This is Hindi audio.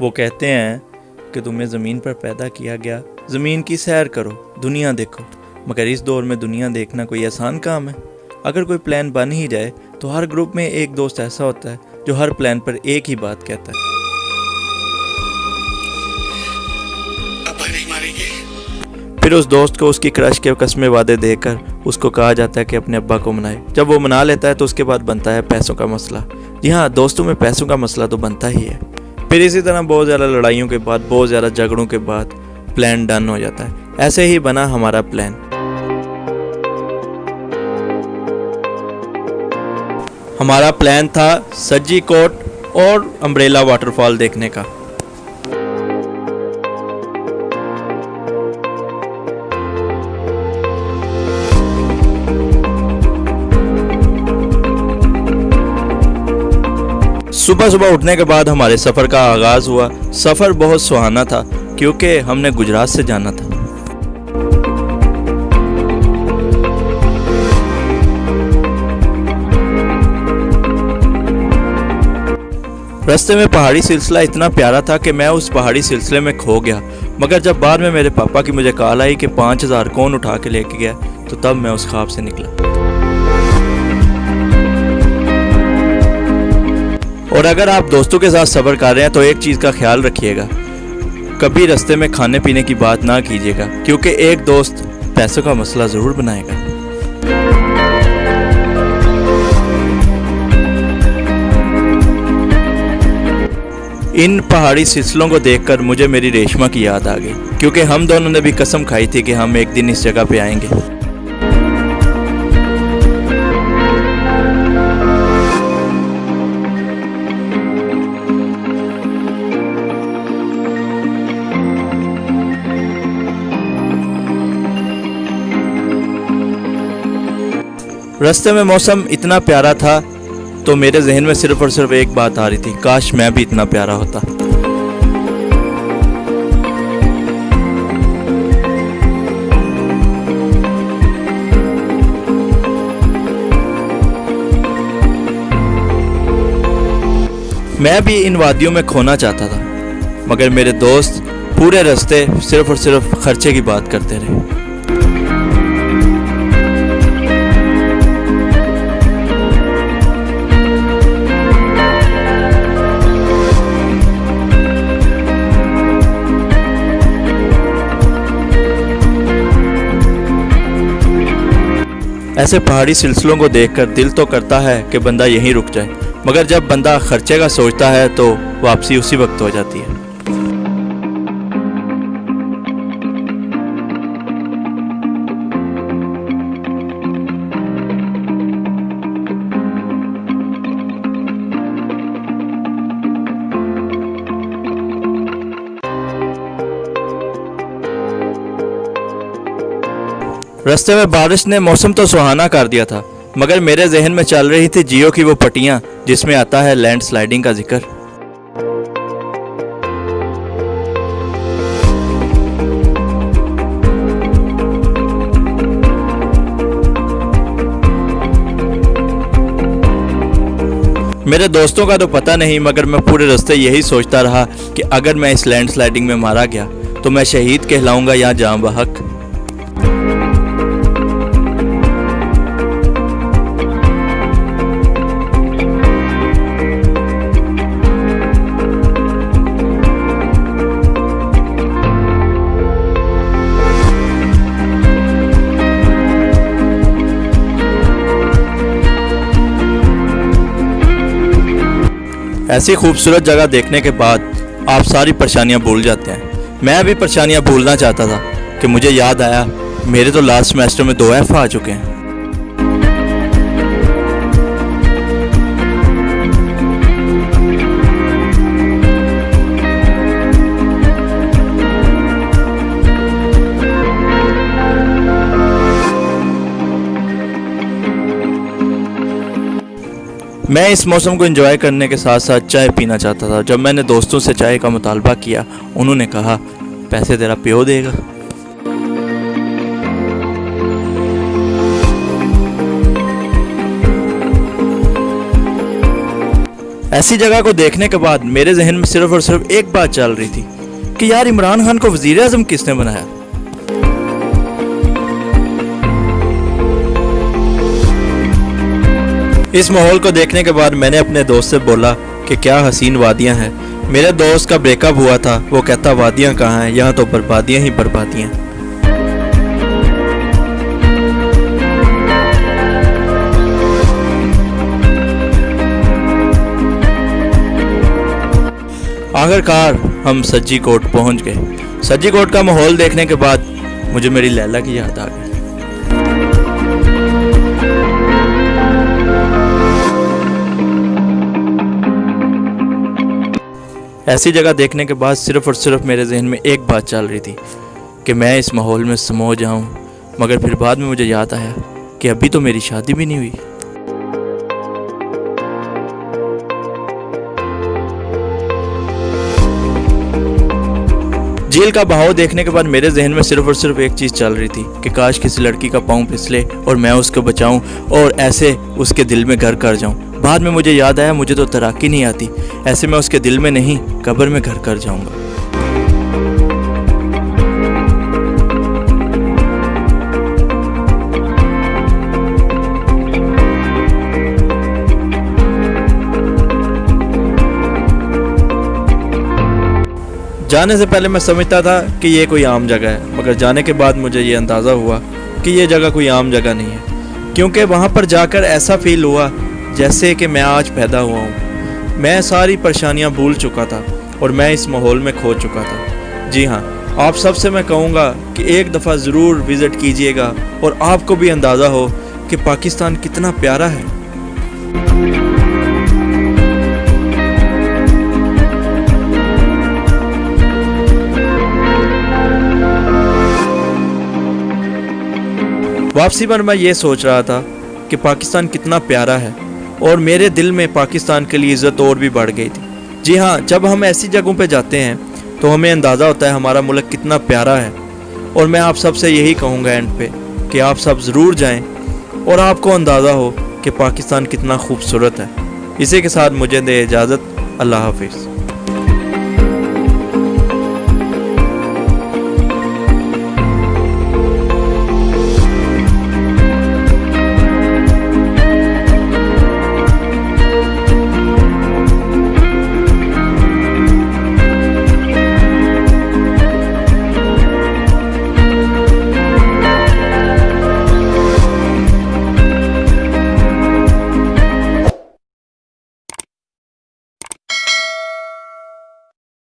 वो कहते हैं कि तुम्हें ज़मीन पर पैदा किया गया, ज़मीन की सैर करो, दुनिया देखो। मगर इस दौर में दुनिया देखना कोई आसान काम है। अगर कोई प्लान बन ही जाए तो हर ग्रुप में एक दोस्त ऐसा होता है जो हर प्लान पर एक ही बात कहता है। फिर उस दोस्त को उसकी क्रश के कस्में वादे देकर उसको कहा जाता है कि अपने अब्बा को मनाए। जब वो मना लेता है तो उसके बाद बनता है पैसों का मसला। जी हाँ, दोस्तों में पैसों का मसला तो बनता ही है। फिर इसी तरह बहुत ज़्यादा लड़ाइयों के बाद, बहुत ज़्यादा झगड़ों के बाद प्लान डन हो जाता है। ऐसे ही बना हमारा प्लान। हमारा प्लान था सज्जी कोट और अम्ब्रेला वाटरफॉल देखने का। सुबह सुबह उठने के बाद हमारे सफ़र का आगाज़ हुआ। सफ़र बहुत सुहाना था क्योंकि हमने गुजरात से जाना था। रास्ते में पहाड़ी सिलसिला इतना प्यारा था कि मैं उस पहाड़ी सिलसिले में खो गया। मगर जब बाद में मेरे पापा की मुझे कॉल आई कि 5000 कौन उठा के लेके गया, तो तब मैं उस ख्वाब से निकला। और अगर आप दोस्तों के साथ सफ़र कर रहे हैं तो एक चीज़ का ख्याल रखिएगा, कभी रास्ते में खाने पीने की बात ना कीजिएगा, क्योंकि एक दोस्त पैसों का मसला ज़रूर बनाएगा। इन पहाड़ी सिलसिलों को देखकर मुझे मेरी रेशमा की याद आ गई, क्योंकि हम दोनों ने भी कसम खाई थी कि हम एक दिन इस जगह पे आएंगे। रास्ते में मौसम इतना प्यारा था तो मेरे जहन में सिर्फ और सिर्फ एक बात आ रही थी, काश मैं भी इतना प्यारा होता। मैं भी इन वादियों में खोना चाहता था, मगर मेरे दोस्त पूरे रास्ते सिर्फ और सिर्फ खर्चे की बात करते रहे। ऐसे पहाड़ी सिलसिलों को देखकर दिल तो करता है कि बंदा यहीं रुक जाए, मगर जब बंदा खर्चे का सोचता है तो वापसी उसी वक्त हो जाती है। रास्ते में बारिश ने मौसम तो सुहाना कर दिया था, मगर मेरे जहन में चल रही थी जियो की वो पट्टियां जिसमें आता है लैंड स्लाइडिंग का जिक्र। मेरे दोस्तों का तो पता नहीं, मगर मैं पूरे रास्ते यही सोचता रहा कि अगर मैं इस लैंड स्लाइडिंग में मारा गया तो मैं शहीद कहलाऊंगा या जाँ बहक। ऐसी खूबसूरत जगह देखने के बाद आप सारी परेशानियां भूल जाते हैं। मैं भी परेशानियां भूलना चाहता था कि मुझे याद आया मेरे तो लास्ट सेमेस्टर में 2 F आ चुके हैं। मैं इस मौसम को एंजॉय करने के साथ साथ चाय पीना चाहता था। जब मैंने दोस्तों से चाय का मुतालबा किया, उन्होंने कहा पैसे तेरा प्यो देगा। ऐसी जगह को देखने के बाद मेरे जहन में सिर्फ और सिर्फ एक बात चल रही थी कि यार इमरान खान को वजीर आज़म किसने बनाया। इस माहौल को देखने के बाद मैंने अपने दोस्त से बोला कि क्या हसीन वादियां हैं। मेरे दोस्त का ब्रेकअप हुआ था, वो कहता वादियां कहाँ हैं, यहाँ तो बर्बादियां ही बर्बादियां। आखिरकार हम सज्जी कोट पहुंच गए। सज्जी कोट का माहौल देखने के बाद मुझे मेरी लैला की याद आ गई। ऐसी जगह देखने के बाद सिर्फ और सिर्फ मेरे जहन में एक बात चल रही थी कि मैं इस माहौल में समो जाऊं, मगर फिर बाद में मुझे याद आया कि अभी तो मेरी शादी भी नहीं हुई। झील का बहाव देखने के बाद मेरे जहन में सिर्फ और सिर्फ एक चीज़ चल रही थी कि काश किसी लड़की का पाँव फिसले और मैं उसको बचाऊं और ऐसे उसके दिल में घर कर जाऊं। बाद में मुझे याद आया मुझे तो तैराकी नहीं आती, ऐसे मैं उसके दिल में नहीं कब्र में घर कर जाऊंगा। जाने से पहले मैं समझता था कि ये कोई आम जगह है, मगर जाने के बाद मुझे ये अंदाज़ा हुआ कि ये जगह कोई आम जगह नहीं है, क्योंकि वहाँ पर जाकर ऐसा फील हुआ जैसे कि मैं आज पैदा हुआ हूँ। मैं सारी परेशानियाँ भूल चुका था और मैं इस माहौल में खो चुका था। जी हाँ, आप सबसे मैं कहूँगा कि एक दफ़ा ज़रूर विज़िट कीजिएगा और आपको भी अंदाज़ा हो कि पाकिस्तान कितना प्यारा है। वापसी पर मैं ये सोच रहा था कि पाकिस्तान कितना प्यारा है और मेरे दिल में पाकिस्तान के लिए इज़्ज़त और भी बढ़ गई थी। जी हाँ, जब हम ऐसी जगहों पे जाते हैं तो हमें अंदाज़ा होता है हमारा मुल्क कितना प्यारा है। और मैं आप सबसे यही कहूँगा एंड पे कि आप सब ज़रूर जाएं और आपको अंदाज़ा हो कि पाकिस्तान कितना खूबसूरत है। इसी के साथ मुझे दे इजाज़त। अल्लाह हाफिज़।